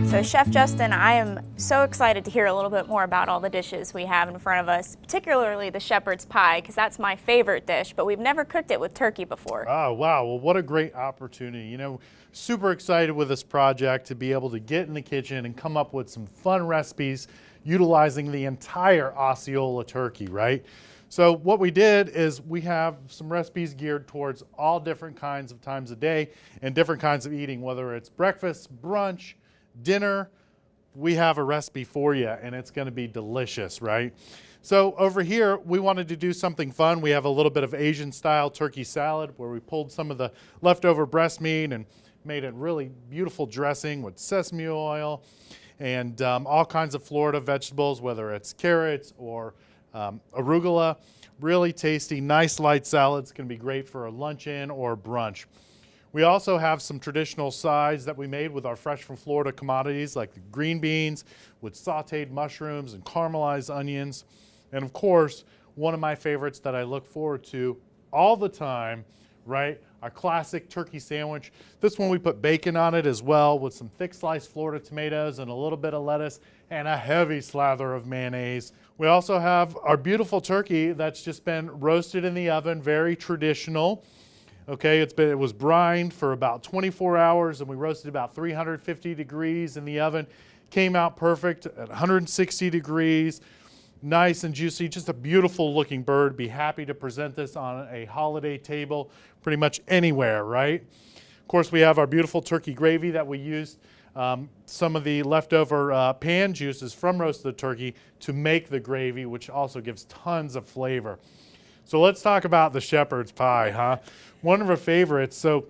So Chef Justin, I am so excited to hear a little bit more about all the dishes we have in front of us, particularly the shepherd's pie, because that's my favorite dish, but we've never cooked it with turkey before. Oh, wow. Well, what a great opportunity. You know, super excited with this project to be able to get in the kitchen and come up with some fun recipes utilizing the entire Osceola turkey, right? So what we did is we have some recipes geared towards all different kinds of times of day and different kinds of eating, whether it's breakfast, brunch, dinner. We have a recipe for you and it's going to be delicious, right? So over here, we wanted to do something fun. We have a little bit of Asian style turkey salad where we pulled some of the leftover breast meat and made a really beautiful dressing with sesame oil and all kinds of Florida vegetables, whether it's carrots or arugula. Really tasty, nice light salad. It's going to be great for a luncheon or brunch. We also have some traditional sides that we made with our fresh from Florida commodities like the green beans with sauteed mushrooms and caramelized onions. And of course, one of my favorites that I look forward to all the time, right? Our classic turkey sandwich. This one we put bacon on it as well with some thick sliced Florida tomatoes and a little bit of lettuce and a heavy slather of mayonnaise. We also have our beautiful turkey that's just been roasted in the oven, very traditional. Okay, it was brined for about 24 hours and we roasted about 350 degrees in the oven. Came out perfect at 160 degrees. Nice and juicy, just a beautiful looking bird. Be happy to present this on a holiday table pretty much anywhere, right? Of course, we have our beautiful turkey gravy that we used some of the leftover pan juices from roasted turkey to make the gravy, which also gives tons of flavor. So let's talk about the shepherd's pie, huh? One of our favorites. So,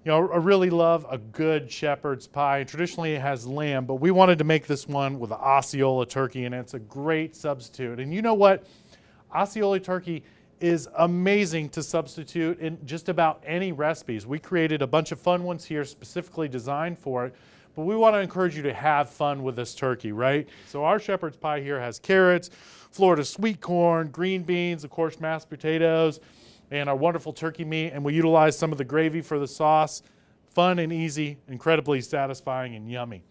you know, I really love a good shepherd's pie. Traditionally it has lamb, but we wanted to make this one with the Osceola turkey, and it's a great substitute. And you know what? Osceola turkey is amazing to substitute in just about any recipes. We created a bunch of fun ones here specifically designed for it, but we want to encourage you to have fun with this turkey, right? So our shepherd's pie here has carrots, Florida sweet corn, green beans, of course, mashed potatoes, and our wonderful turkey meat, and we utilize some of the gravy for the sauce. Fun and easy, incredibly satisfying and yummy.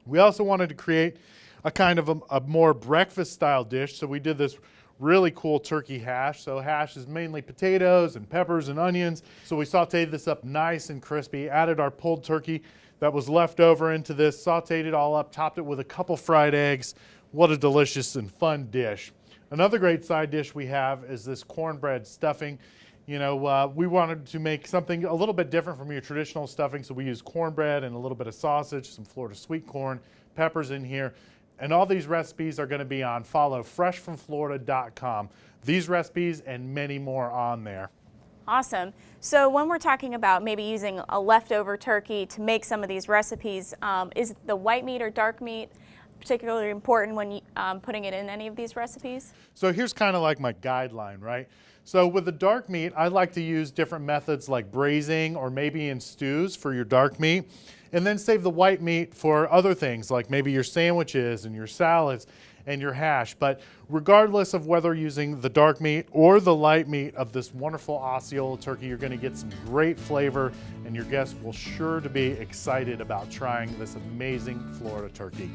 We also wanted to create a kind of a more breakfast style dish, so we did this really cool turkey hash. So hash is mainly potatoes and peppers and onions. So we sauteed this up nice and crispy, added our pulled turkey that was left over into this, sauteed it all up, topped it with a couple fried eggs. What a delicious and fun dish. Another great side dish we have is this cornbread stuffing. You know, we wanted to make something a little bit different from your traditional stuffing, so we use cornbread and a little bit of sausage, some Florida sweet corn, peppers in here. And all these recipes are going to be on followfreshfromflorida.com. These recipes and many more on there. Awesome. So when we're talking about maybe using a leftover turkey to make some of these recipes, is the white meat or dark meat particularly important when putting it in any of these recipes? So here's kind of like my guideline, right? So with the dark meat, I like to use different methods like braising or maybe in stews for your dark meat, and then save the white meat for other things like maybe your sandwiches and your salads and your hash. But regardless of whether using the dark meat or the light meat of this wonderful Osceola turkey, you're going to get some great flavor, and your guests will sure to be excited about trying this amazing Florida turkey.